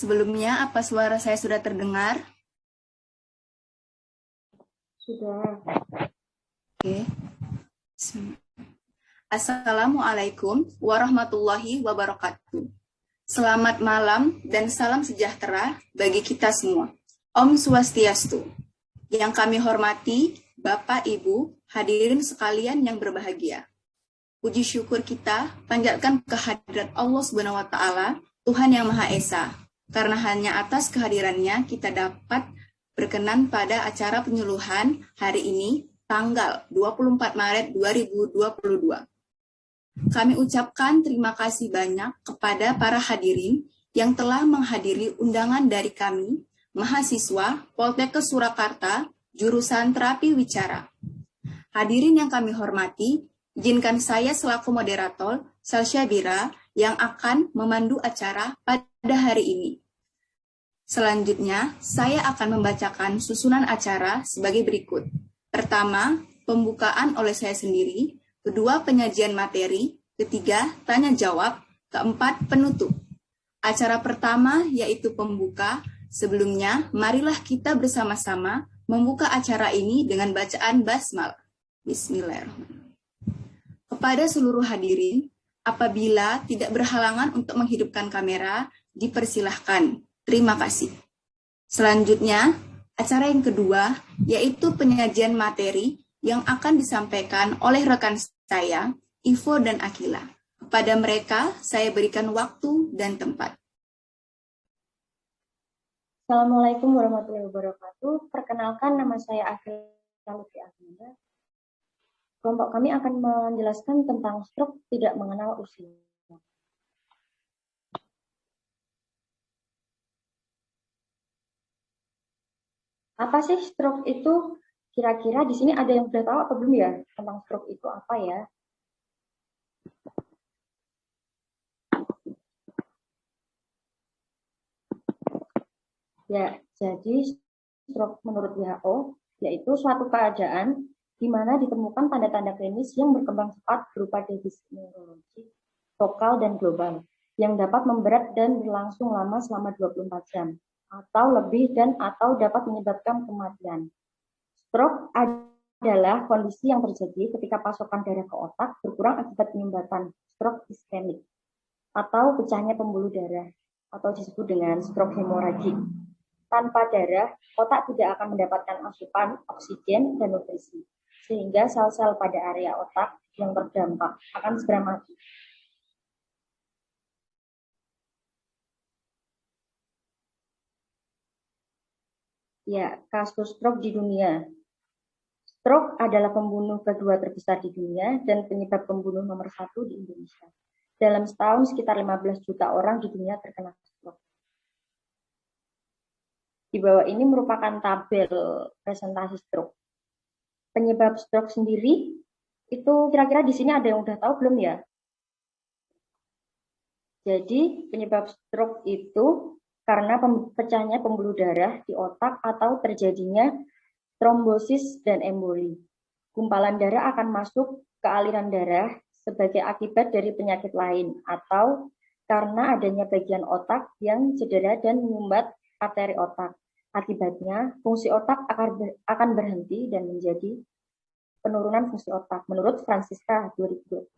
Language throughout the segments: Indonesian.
Sebelumnya, apa suara saya sudah terdengar? Sudah. Oke. Assalamualaikum warahmatullahi wabarakatuh. Selamat malam dan salam sejahtera bagi kita semua. Om Swastiastu. Yang kami hormati, Bapak, Ibu, hadirin sekalian yang berbahagia. Puji syukur kita panjatkan kehadirat Allah Subhanahu wa taala, Tuhan yang Maha Esa. Karena hanya atas kehadirannya kita dapat berkenan pada acara penyuluhan hari ini tanggal 24 Maret 2022. Kami ucapkan terima kasih banyak kepada para hadirin yang telah menghadiri undangan dari kami, mahasiswa Poltekkes Surakarta, jurusan Terapi Wicara. Hadirin yang kami hormati, izinkan saya selaku moderator, Salsyabira, yang akan memandu acara pada hari ini. Selanjutnya, saya akan membacakan susunan acara sebagai berikut. Pertama, pembukaan oleh saya sendiri. Kedua, penyajian materi. Ketiga, tanya jawab. Keempat, penutup. Acara pertama yaitu pembuka. Sebelumnya, marilah kita bersama-sama membuka acara ini dengan bacaan basmalah. Bismillahirrahmanirrahim. Kepada seluruh hadirin, apabila tidak berhalangan untuk menghidupkan kamera, dipersilahkan. Terima kasih. Selanjutnya, acara yang kedua, yaitu penyajian materi yang akan disampaikan oleh rekan saya, Ivo dan Akila. Kepada mereka, saya berikan waktu dan tempat. Assalamualaikum warahmatullahi wabarakatuh. Perkenalkan, nama saya Akila Lutfi Ahmada. Kelompok kami akan menjelaskan tentang stroke tidak mengenal usia. Apa sih stroke itu? Kira-kira di sini ada yang sudah tahu atau belum ya tentang stroke itu apa ya? Ya, jadi stroke menurut WHO yaitu suatu keadaan di mana ditemukan tanda-tanda klinis yang berkembang cepat berupa defisit neurologi, lokal dan global, yang dapat memberat dan berlangsung lama selama 24 jam, atau lebih dan atau dapat menyebabkan kematian. Stroke adalah kondisi yang terjadi ketika pasokan darah ke otak berkurang akibat penyumbatan stroke iskemik, atau pecahnya pembuluh darah, atau disebut dengan stroke hemoragik. Tanpa darah, otak tidak akan mendapatkan asupan oksigen dan nutrisi, sehingga sel-sel pada area otak yang terdampak akan segera mati. Ya, kasus stroke di dunia. Stroke adalah pembunuh kedua terbesar di dunia dan penyebab pembunuh nomor 1 di Indonesia. Dalam setahun, sekitar 15 juta orang di dunia terkena stroke. Di bawah ini merupakan tabel presentasi stroke. Penyebab stroke sendiri, itu kira-kira di sini ada yang udah tahu belum ya? Jadi penyebab stroke itu karena pecahnya pembuluh darah di otak atau terjadinya trombosis dan emboli. Gumpalan darah akan masuk ke aliran darah sebagai akibat dari penyakit lain atau karena adanya bagian otak yang cedera dan menyumbat arteri otak. Akibatnya, fungsi otak akan berhenti dan menjadi penurunan fungsi otak menurut Francisca 2011.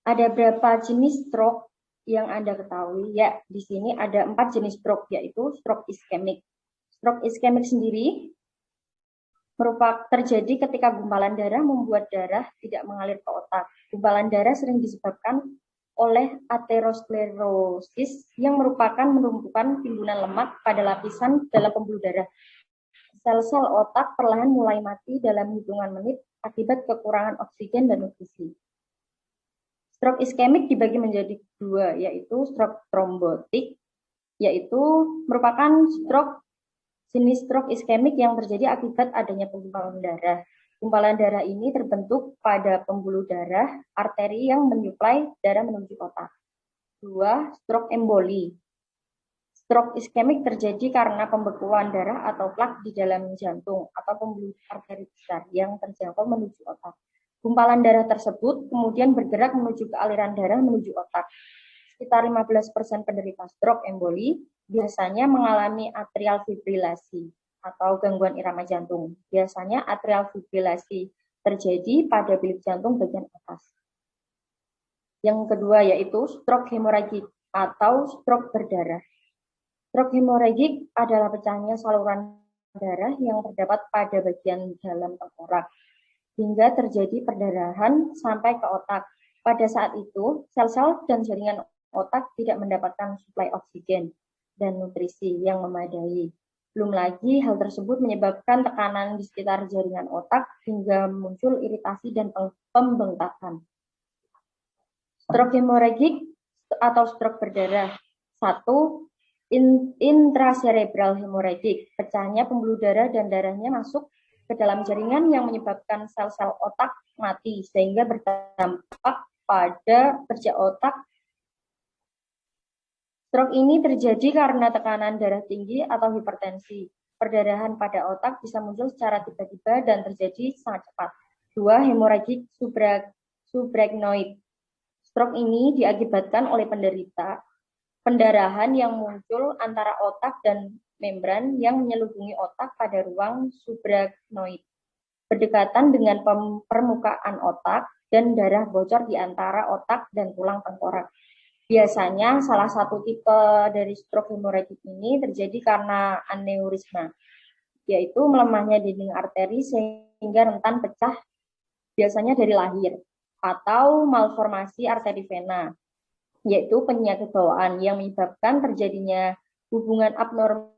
Ada berapa jenis stroke yang Anda ketahui? Ya, di sini ada 4 jenis stroke, yaitu stroke iskemik. Stroke iskemik sendiri merupakan terjadi ketika gumpalan darah membuat darah tidak mengalir ke otak. Gumpalan darah sering disebabkan oleh aterosklerosis yang merupakan penumpukan timbunan lemak pada lapisan dalam pembuluh darah. Sel-sel otak perlahan mulai mati dalam hitungan menit akibat kekurangan oksigen dan nutrisi. Stroke iskemik dibagi menjadi dua, yaitu stroke trombotik, yaitu merupakan jenis stroke iskemik yang terjadi akibat adanya penggumpalan darah. Gumpalan darah ini terbentuk pada pembuluh darah, arteri yang menyuplai darah menuju otak. Dua, stroke emboli. Stroke iskemik terjadi karena pembekuan darah atau plak di dalam jantung atau pembuluh arteri besar yang terjangkau menuju otak. Gumpalan darah tersebut kemudian bergerak menuju ke aliran darah menuju otak. Sekitar 15% penderita stroke emboli biasanya mengalami atrial fibrilasi atau gangguan irama jantung. Biasanya atrial fibrilasi terjadi pada bilik jantung bagian atas. Yang kedua yaitu stroke hemoragik atau stroke berdarah. Stroke hemoragik adalah pecahnya saluran darah yang terdapat pada bagian dalam tengkorak hingga terjadi perdarahan sampai ke otak. Pada saat itu, sel-sel dan jaringan otak tidak mendapatkan suplai oksigen dan nutrisi yang memadai. Belum lagi hal tersebut menyebabkan tekanan di sekitar jaringan otak hingga muncul iritasi dan pembengkakan. Stroke hemoragik atau stroke berdarah. 1. Intracerebral hemoragik, pecahnya pembuluh darah dan darahnya masuk ke dalam jaringan yang menyebabkan sel-sel otak mati sehingga berdampak pada kerja otak. Stroke ini terjadi karena tekanan darah tinggi atau hipertensi. Perdarahan pada otak bisa muncul secara tiba-tiba dan terjadi sangat cepat. 2. Hemoragik subarachnoid. Stroke ini diakibatkan oleh pendarahan yang muncul antara otak dan membran yang menyelubungi otak pada ruang subarachnoid, berdekatan dengan permukaan otak dan darah bocor di antara otak dan tulang tengkorak. Biasanya salah satu tipe dari stroke hemoragik ini terjadi karena aneurisma, yaitu melemahnya dinding arteri sehingga rentan pecah biasanya dari lahir, atau malformasi arteri vena, yaitu penyakit bawaan yang menyebabkan terjadinya hubungan abnormal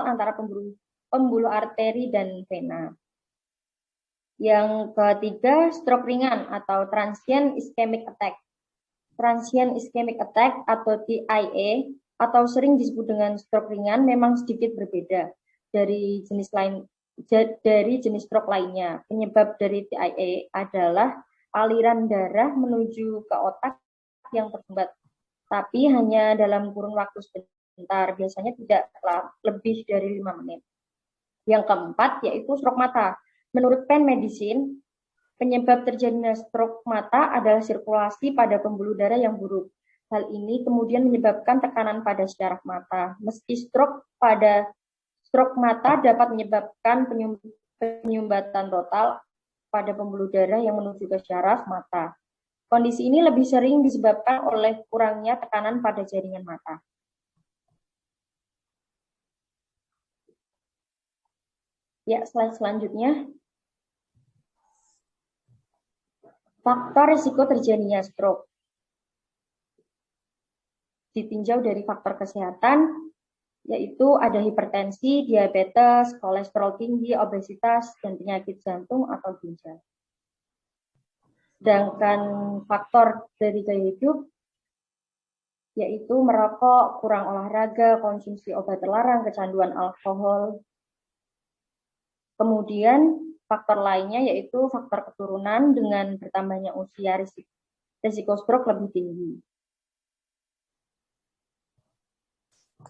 antara pembuluh arteri dan vena. Yang ketiga, stroke ringan atau transient ischemic attack. Transient ischemic attack atau TIA atau sering disebut dengan stroke ringan memang sedikit berbeda dari jenis stroke lainnya. Penyebab dari TIA adalah aliran darah menuju ke otak yang tersumbat, tapi hanya dalam kurun waktu sebentar, biasanya tidak lebih dari 5 menit. Yang keempat yaitu stroke mata. Menurut Penn Medicine, penyebab terjadinya stroke mata adalah sirkulasi pada pembuluh darah yang buruk. Hal ini kemudian menyebabkan tekanan pada syaraf mata. Meski stroke mata dapat menyebabkan penyumbatan total pada pembuluh darah yang menuju ke syaraf mata. Kondisi ini lebih sering disebabkan oleh kurangnya tekanan pada jaringan mata. Ya, slide selanjutnya. Faktor risiko terjadinya stroke. Ditinjau dari faktor kesehatan, yaitu ada hipertensi, diabetes, kolesterol tinggi, obesitas, dan penyakit jantung atau ginjal. Sedangkan faktor dari gaya hidup, yaitu merokok, kurang olahraga, konsumsi obat terlarang, kecanduan alkohol. Kemudian faktor lainnya yaitu faktor keturunan dengan bertambahnya usia risiko stroke lebih tinggi.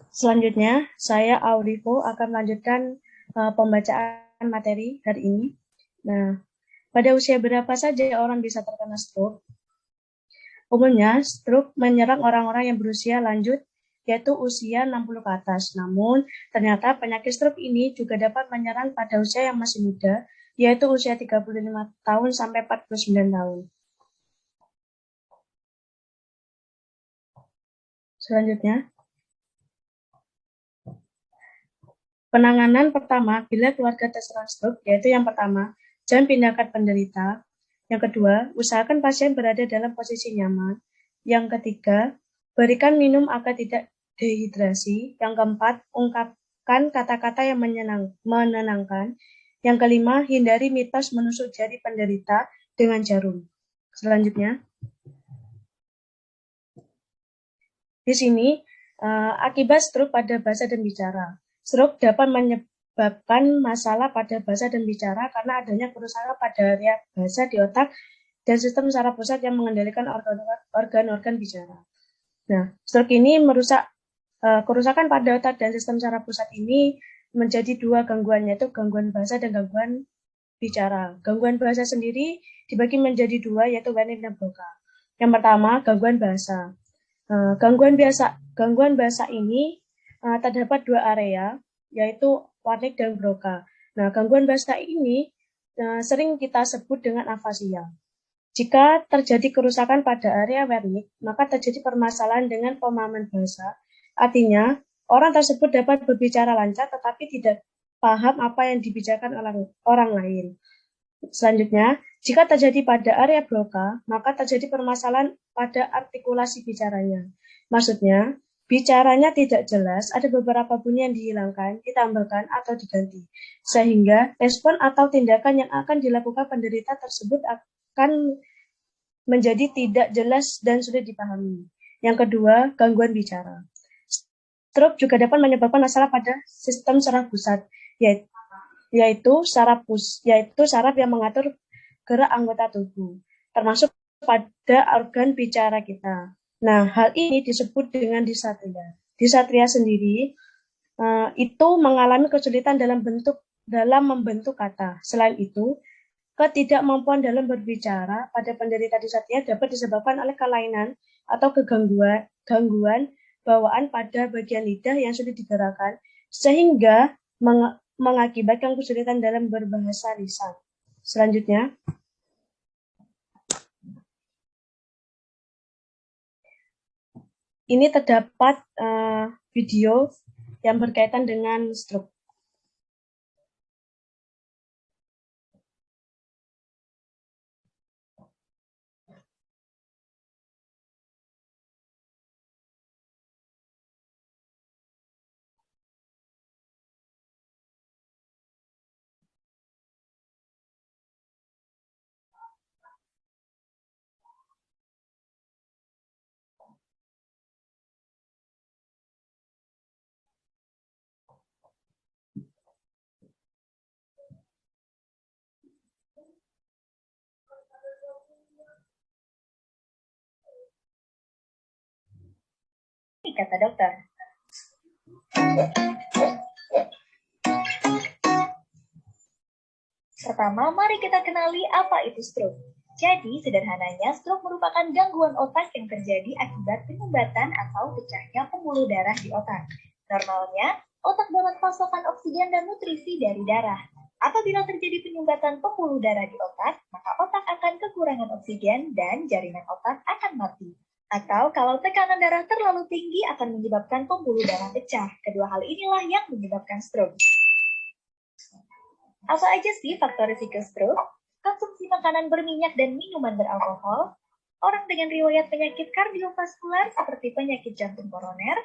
Selanjutnya, saya Aurivo akan melanjutkan pembacaan materi hari ini. Nah, pada usia berapa saja orang bisa terkena stroke? Umumnya, stroke menyerang orang-orang yang berusia lanjut, yaitu usia 60 ke atas. Namun, ternyata penyakit stroke ini juga dapat menyerang pada usia yang masih muda, yaitu usia 35 tahun sampai 49 tahun. Selanjutnya, penanganan pertama bila keluarga terserang stroke, yaitu yang pertama, jangan pindahkan penderita. Yang kedua, usahakan pasien berada dalam posisi nyaman. Yang ketiga, berikan minum agar tidak dehidrasi. Yang keempat, ungkapkan kata-kata yang menenangkan. Yang kelima, hindari mitos menusuk jari penderita dengan jarum. Selanjutnya, di sini akibat stroke pada bahasa dan bicara. Stroke dapat menyebabkan masalah pada bahasa dan bicara karena adanya kerusakan pada area bahasa di otak dan sistem saraf pusat yang mengendalikan organ-organ bicara. Nah, stroke ini merusak kerusakan pada otak dan sistem saraf pusat ini menjadi dua gangguan, yaitu gangguan bahasa dan gangguan bicara. Gangguan bahasa sendiri dibagi menjadi dua, yaitu warning dan broca. Yang pertama, gangguan bahasa. Gangguan bahasa ini terdapat dua area, yaitu warning dan broca. Nah, gangguan bahasa ini sering kita sebut dengan afasia. Jika terjadi kerusakan pada area wernik, maka terjadi permasalahan dengan pemahaman bahasa. Artinya, orang tersebut dapat berbicara lancar tetapi tidak paham apa yang dibicarakan orang lain. Selanjutnya, jika terjadi pada area broca, maka terjadi permasalahan pada artikulasi bicaranya. Maksudnya, bicaranya tidak jelas, ada beberapa bunyi yang dihilangkan, ditambahkan, atau diganti. Sehingga respon atau tindakan yang akan dilakukan penderita tersebut akan menjadi tidak jelas dan sulit dipahami. Yang kedua, gangguan bicara. Stroke juga dapat menyebabkan masalah pada sistem saraf pusat, yaitu saraf yang mengatur gerak anggota tubuh, termasuk pada organ bicara kita. Nah, hal ini disebut dengan disatria. Disatria sendiri itu mengalami kesulitan dalam membentuk kata. Selain itu, ketidakmampuan dalam berbicara pada penderita disatria dapat disebabkan oleh kelainan atau gangguan bawaan pada bagian lidah yang sulit digerakkan, sehingga mengakibatkan kesulitan dalam berbahasa lisan. Selanjutnya, ini terdapat video yang berkaitan dengan stroke. Kata dokter. Pertama, mari kita kenali apa itu stroke. Jadi, sederhananya, stroke merupakan gangguan otak yang terjadi akibat penyumbatan atau pecahnya pembuluh darah di otak. Normalnya, otak dapat pasokan oksigen dan nutrisi dari darah. Apabila terjadi penyumbatan pembuluh darah di otak, maka otak akan kekurangan oksigen dan jaringan otak akan mati. Atau kalau tekanan darah terlalu tinggi akan menyebabkan pembuluh darah pecah. Kedua hal inilah yang menyebabkan stroke. Apa aja sih faktor risiko stroke? Konsumsi makanan berminyak dan minuman beralkohol, orang dengan riwayat penyakit kardiovaskular seperti penyakit jantung koroner,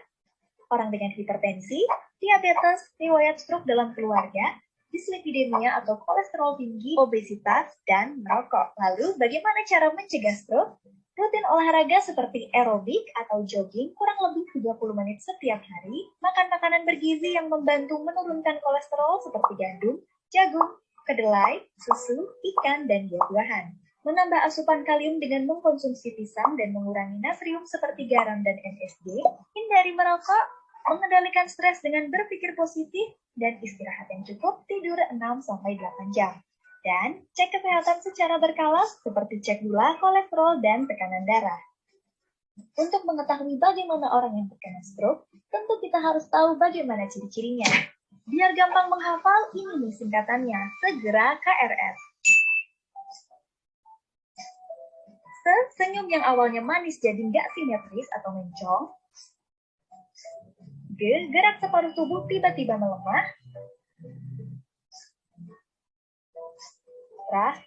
orang dengan hipertensi, diabetes, riwayat stroke dalam keluarga, dislipidemia atau kolesterol tinggi, obesitas, dan merokok. Lalu, bagaimana cara mencegah stroke? Rutin olahraga seperti aerobik atau jogging kurang lebih 30 menit setiap hari, makan makanan bergizi yang membantu menurunkan kolesterol seperti gandum, jagung, kedelai, susu, ikan, dan buah-buahan. Menambah asupan kalium dengan mengkonsumsi pisang dan mengurangi natrium seperti garam dan NSD, hindari merokok, mengendalikan stres dengan berpikir positif, dan istirahat yang cukup, tidur 6-8 jam. Dan cek kesehatan secara berkala seperti cek gula, kolesterol, dan tekanan darah. Untuk mengetahui bagaimana orang yang terkena stroke, tentu kita harus tahu bagaimana ciri-cirinya. Biar gampang menghafal, ini nih singkatannya, segera KRS. Senyum yang awalnya manis jadi nggak simetris atau mencong. Gerak separuh tubuh tiba-tiba melemah.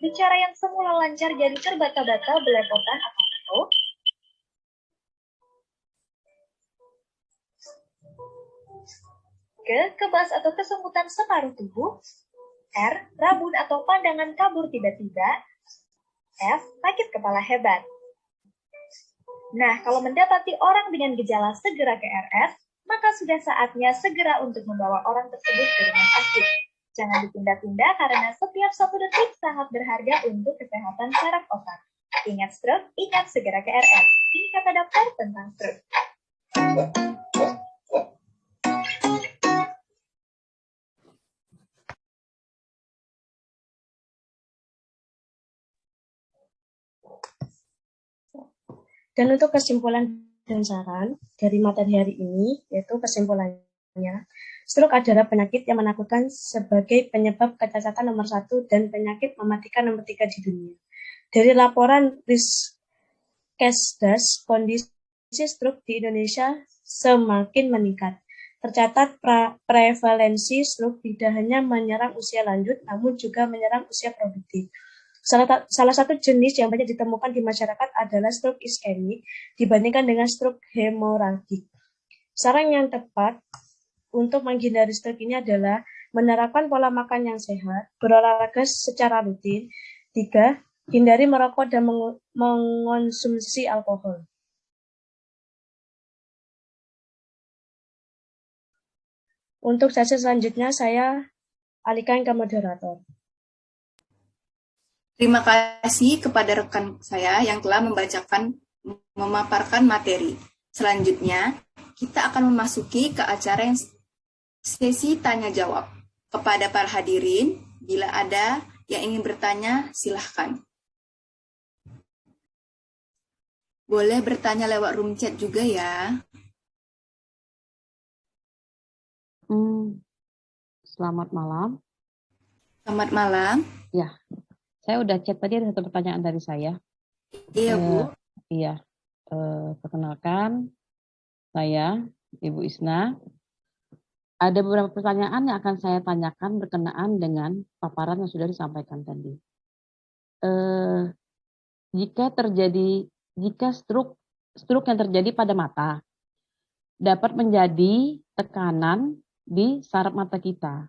Bicara yang semula lancar jadi terbata-bata, belepotan, atau patuh. Kebas atau kesemutan separuh tubuh. Rabun atau pandangan kabur tiba-tiba. Sakit kepala hebat. Nah, kalau mendapati orang dengan gejala segera ke RS, maka sudah saatnya segera untuk membawa orang tersebut ke rumah sakit. Jangan ditunda-tunda karena setiap 1 detik sangat berharga untuk kesehatan saraf otak. Ingat stroke, ingat segera ke RS. Ini kata dokter tentang stroke. Dan untuk kesimpulan dan saran dari materi hari ini, yaitu kesimpulannya, stroke adalah penyakit yang menakutkan sebagai penyebab kecacatan nomor 1 dan penyakit mematikan nomor 3 di dunia. Dari laporan Riskesdas, kondisi stroke di Indonesia semakin meningkat. Tercatat prevalensi stroke tidak hanya menyerang usia lanjut, namun juga menyerang usia produktif. Salah satu jenis yang banyak ditemukan di masyarakat adalah stroke iskemik dibandingkan dengan stroke hemoragik. Saran yang tepat untuk menghindari stroke ini adalah menerapkan pola makan yang sehat, berolahraga secara rutin. 3. Hindari merokok dan mengonsumsi alkohol. Untuk sesi selanjutnya saya alihkan ke moderator. Terima kasih kepada rekan saya yang telah memaparkan materi. Selanjutnya, kita akan memasuki ke acara yang sesi tanya-jawab. Kepada para hadirin, bila ada yang ingin bertanya, silahkan. Boleh bertanya lewat room chat juga ya. Selamat malam. Selamat malam. Ya, saya udah chat tadi, ada satu pertanyaan dari saya. Iya, Bu. Iya, perkenalkan saya Ibu Isna. Ada beberapa pertanyaan yang akan saya tanyakan berkenaan dengan paparan yang sudah disampaikan tadi. Jika stroke yang terjadi pada mata dapat menjadi tekanan di saraf mata kita.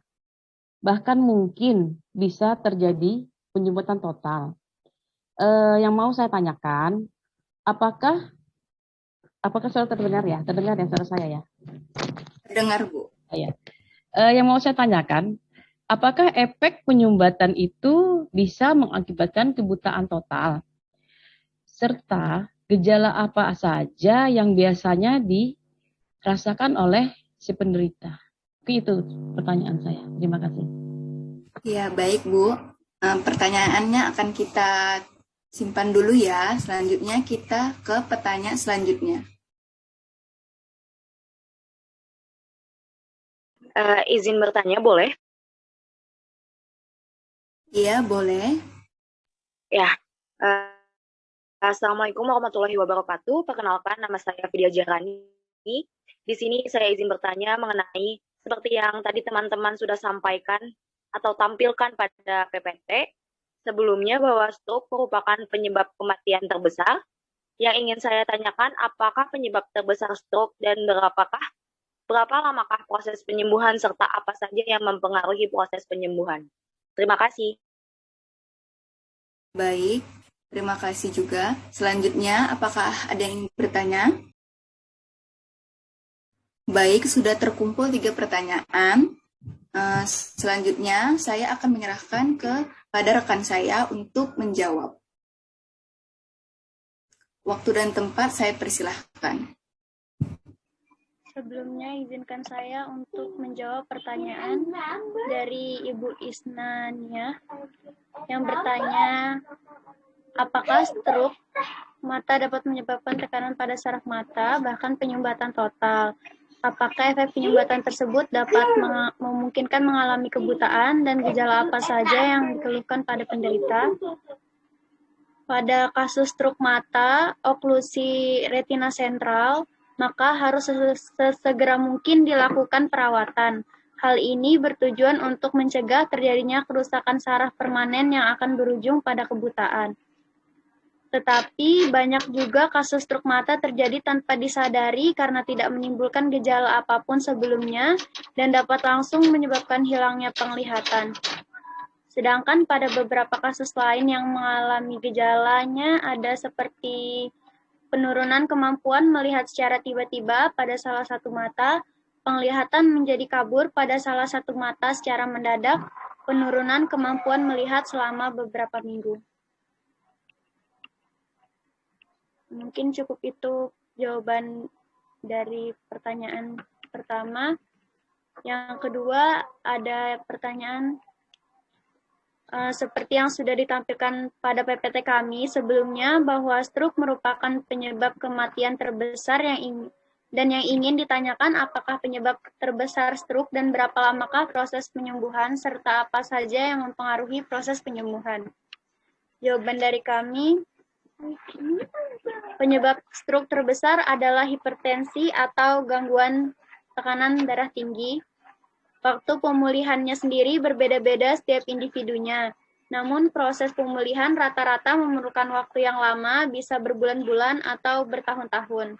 Bahkan mungkin bisa terjadi penyumbatan total. Yang mau saya tanyakan, apakah suara terdengar ya? Terdengar ya suara saya ya? Terdengar, Bu. Ya. Yang mau saya tanyakan, apakah efek penyumbatan itu bisa mengakibatkan kebutaan total? Serta gejala apa saja yang biasanya dirasakan oleh si penderita? Itu pertanyaan saya. Terima kasih. Ya, baik, Bu. Pertanyaannya akan kita simpan dulu ya. Selanjutnya kita ke pertanyaan selanjutnya. Izin bertanya boleh? Iya, boleh. Ya. Assalamualaikum warahmatullahi wabarakatuh. Perkenalkan, nama saya Vidya Jarani. Di sini saya izin bertanya mengenai seperti yang tadi teman-teman sudah sampaikan atau tampilkan pada PPT sebelumnya bahwa stroke merupakan penyebab kematian terbesar. Yang ingin saya tanyakan, apakah penyebab terbesar stroke dan berapa lamakah proses penyembuhan serta apa saja yang mempengaruhi proses penyembuhan? Terima kasih. Baik, terima kasih juga. Selanjutnya, apakah ada yang ingin bertanya? Baik, sudah terkumpul 3 pertanyaan. Selanjutnya, saya akan menyerahkan kepada rekan saya untuk menjawab. Waktu dan tempat saya persilahkan. Sebelumnya izinkan saya untuk menjawab pertanyaan dari Ibu Isnania yang bertanya, apakah stroke mata dapat menyebabkan tekanan pada saraf mata, bahkan penyumbatan total? Apakah efek penyumbatan tersebut dapat memungkinkan mengalami kebutaan dan gejala apa saja yang dikeluhkan pada penderita? Pada kasus stroke mata, oklusi retina sentral, maka harus sesegera mungkin dilakukan perawatan. Hal ini bertujuan untuk mencegah terjadinya kerusakan saraf permanen yang akan berujung pada kebutaan. Tetapi banyak juga kasus stroke mata terjadi tanpa disadari karena tidak menimbulkan gejala apapun sebelumnya dan dapat langsung menyebabkan hilangnya penglihatan. Sedangkan pada beberapa kasus lain yang mengalami gejalanya ada seperti penurunan kemampuan melihat secara tiba-tiba pada salah satu mata, penglihatan menjadi kabur pada salah satu mata secara mendadak, penurunan kemampuan melihat selama beberapa minggu. Mungkin cukup itu jawaban dari pertanyaan pertama. Yang kedua, ada pertanyaan seperti yang sudah ditampilkan pada PPT kami sebelumnya bahwa stroke merupakan penyebab kematian terbesar yang ingin ditanyakan apakah penyebab terbesar stroke dan berapa lamakah proses penyembuhan serta apa saja yang mempengaruhi proses penyembuhan. Jawaban dari kami, penyebab stroke terbesar adalah hipertensi atau gangguan tekanan darah tinggi. Waktu pemulihannya sendiri berbeda-beda setiap individunya. Namun proses pemulihan rata-rata memerlukan waktu yang lama, bisa berbulan-bulan atau bertahun-tahun.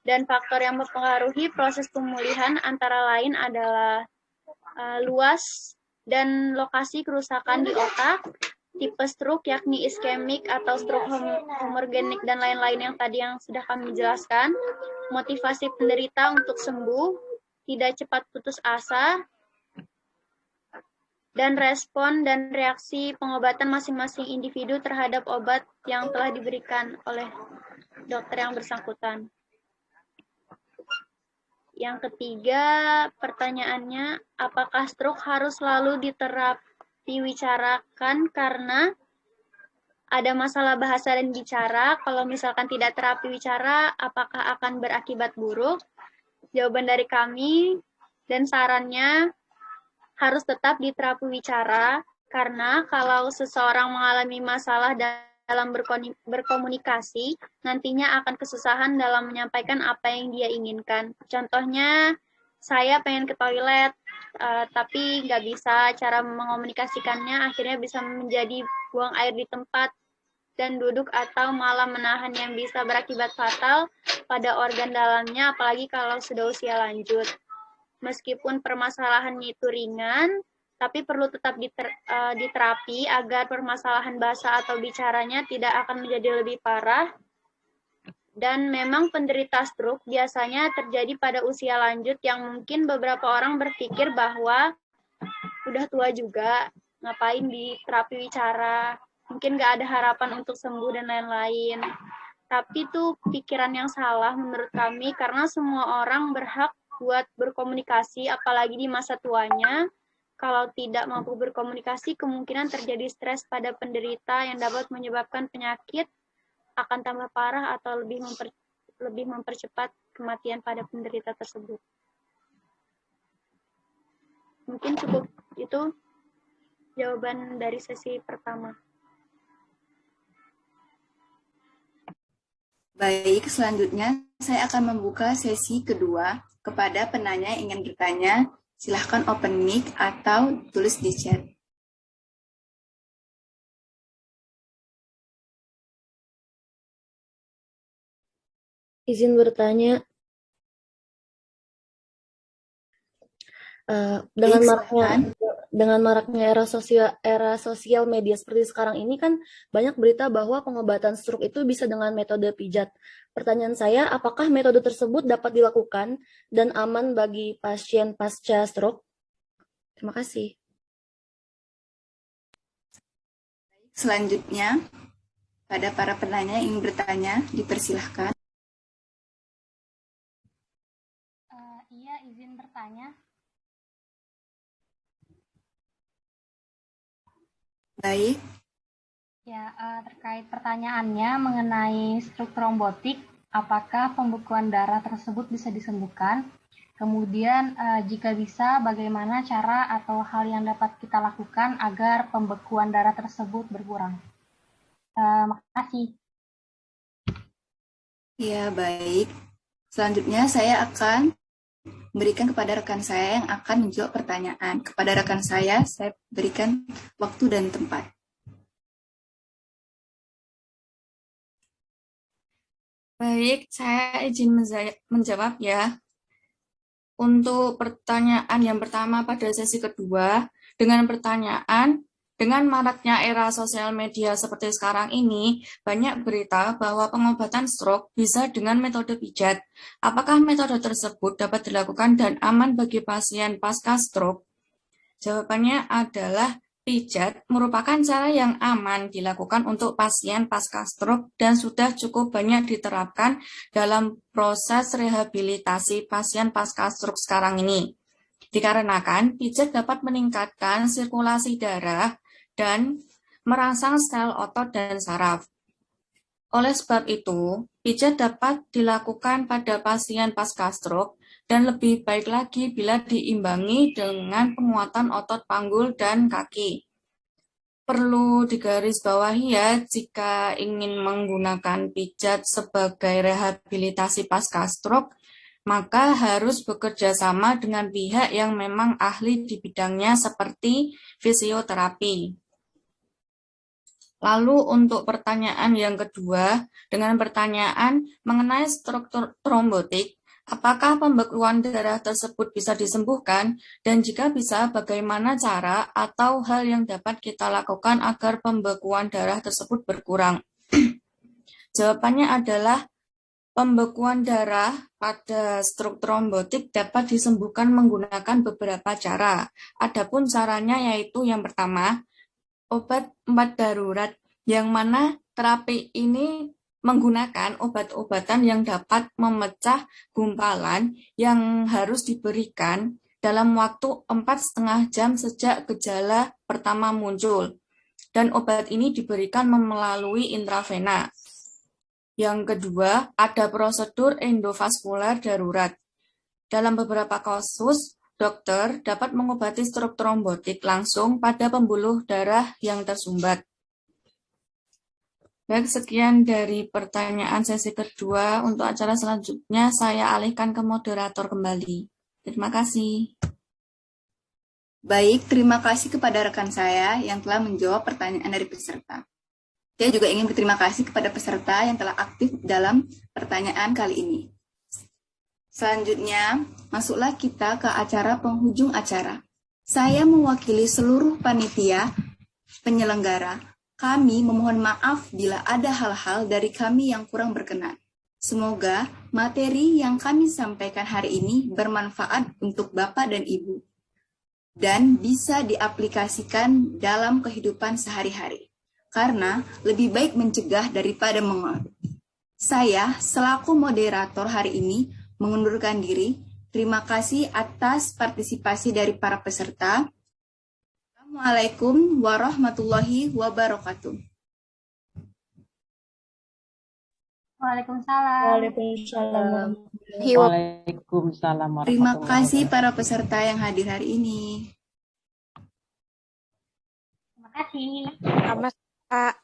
Dan faktor yang mempengaruhi proses pemulihan antara lain adalah luas dan lokasi kerusakan di otak, tipe stroke yakni iskemik atau stroke hemorrhagic dan lain-lain yang sudah kami jelaskan, motivasi penderita untuk sembuh, tidak cepat putus asa, dan respon dan reaksi pengobatan masing-masing individu terhadap obat yang telah diberikan oleh dokter yang bersangkutan. Yang ketiga, pertanyaannya, apakah stroke harus selalu dibicarakan karena ada masalah bahasa dan bicara? Kalau misalkan tidak terapi bicara, apakah akan berakibat buruk? Jawaban dari kami dan sarannya harus tetap diterapi bicara, karena kalau seseorang mengalami masalah dalam berkomunikasi, nantinya akan kesusahan dalam menyampaikan apa yang dia inginkan. Contohnya, saya pengen ke toilet, tapi nggak bisa, cara mengomunikasikannya akhirnya bisa menjadi buang air di tempat, dan duduk atau malah menahan yang bisa berakibat fatal pada organ dalamnya, apalagi kalau sudah usia lanjut. Meskipun permasalahannya itu ringan, tapi perlu tetap diterapi agar permasalahan bahasa atau bicaranya tidak akan menjadi lebih parah. Dan memang penderita stroke biasanya terjadi pada usia lanjut yang mungkin beberapa orang berpikir bahwa udah tua juga, ngapain di terapi bicara, mungkin nggak ada harapan untuk sembuh dan lain-lain. Tapi itu pikiran yang salah menurut kami, karena semua orang berhak buat berkomunikasi, apalagi di masa tuanya. Kalau tidak mampu berkomunikasi, kemungkinan terjadi stres pada penderita yang dapat menyebabkan penyakit akan tambah parah atau lebih mempercepat kematian pada penderita tersebut. Mungkin cukup itu jawaban dari sesi pertama. Baik, selanjutnya saya akan membuka sesi kedua kepada penanya yang ingin bertanya. Silahkan open mic atau tulis di chat. Izin bertanya, dengan maraknya era sosial media seperti sekarang ini kan banyak berita bahwa pengobatan stroke itu bisa dengan metode pijat. Pertanyaan saya, apakah metode tersebut dapat dilakukan dan aman bagi pasien pasca stroke? Terima kasih. Selanjutnya, pada para penanya yang ingin bertanya, dipersilahkan. Iya, izin bertanya. Baik. Ya, terkait pertanyaannya mengenai stroke trombotik, apakah pembekuan darah tersebut bisa disembuhkan? Kemudian, jika bisa, bagaimana cara atau hal yang dapat kita lakukan agar pembekuan darah tersebut berkurang? Makasih. Ya, baik. Selanjutnya saya akan berikan kepada rekan saya yang akan menjawab pertanyaan. Kepada rekan saya berikan waktu dan tempat. Baik, saya izin menjawab ya. Untuk pertanyaan yang pertama pada sesi kedua, dengan maraknya era sosial media seperti sekarang ini, banyak berita bahwa pengobatan stroke bisa dengan metode pijat. Apakah metode tersebut dapat dilakukan dan aman bagi pasien pasca stroke? Jawabannya adalah pijat merupakan cara yang aman dilakukan untuk pasien pasca stroke dan sudah cukup banyak diterapkan dalam proses rehabilitasi pasien pasca stroke sekarang ini. Dikarenakan pijat dapat meningkatkan sirkulasi darah dan merangsang sel otot dan saraf. Oleh sebab itu, pijat dapat dilakukan pada pasien pasca stroke dan lebih baik lagi bila diimbangi dengan penguatan otot panggul dan kaki. Perlu digarisbawahi ya, jika ingin menggunakan pijat sebagai rehabilitasi pasca stroke, maka harus bekerja sama dengan pihak yang memang ahli di bidangnya seperti fisioterapi. Lalu untuk pertanyaan yang kedua, dengan pertanyaan mengenai struktur trombotik, apakah pembekuan darah tersebut bisa disembuhkan? Dan jika bisa, bagaimana cara atau hal yang dapat kita lakukan agar pembekuan darah tersebut berkurang? Jawabannya adalah pembekuan darah pada stroke trombotik dapat disembuhkan menggunakan beberapa cara. Adapun caranya yaitu yang pertama, obat 4 darurat, yang mana terapi ini menggunakan obat-obatan yang dapat memecah gumpalan yang harus diberikan dalam waktu 4,5 jam sejak gejala pertama muncul. Dan obat ini diberikan melalui intravena. Yang kedua, ada prosedur endovaskular darurat. Dalam beberapa kasus, dokter dapat mengobati stroke trombotik langsung pada pembuluh darah yang tersumbat. Baik, sekian dari pertanyaan sesi kedua. Untuk acara selanjutnya, saya alihkan ke moderator kembali. Terima kasih. Baik, terima kasih kepada rekan saya yang telah menjawab pertanyaan dari peserta. Saya juga ingin berterima kasih kepada peserta yang telah aktif dalam pertanyaan kali ini. Selanjutnya, masuklah kita ke acara penghujung acara. Saya mewakili seluruh panitia penyelenggara. Kami memohon maaf bila ada hal-hal dari kami yang kurang berkenan. Semoga materi yang kami sampaikan hari ini bermanfaat untuk Bapak dan Ibu dan bisa diaplikasikan dalam kehidupan sehari-hari. Karena lebih baik mencegah daripada mengobati. Saya selaku moderator hari ini mengundurkan diri. Terima kasih atas partisipasi dari para peserta. Assalamualaikum warahmatullahi wabarakatuh. Waalaikumsalam. Waalaikumsalam. Waalaikumsalam Terima warahmatullahi kasih wabarakatuh. para peserta yang hadir hari ini. Terima kasih. Sama Kak.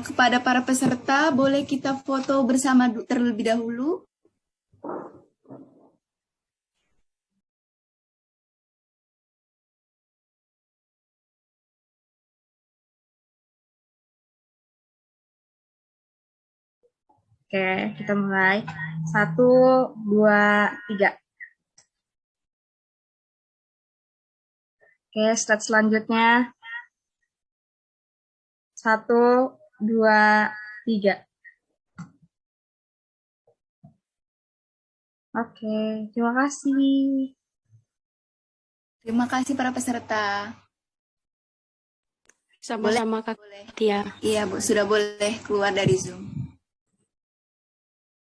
Kepada para peserta, boleh kita foto bersama terlebih dahulu? Oke, kita mulai. 1, 2, 3. Oke, slide selanjutnya. 1, 2, 3. Oke, terima kasih. Terima kasih para peserta. Sama-sama Kak Boleh. Tia. Iya, Bu, sudah boleh keluar dari Zoom.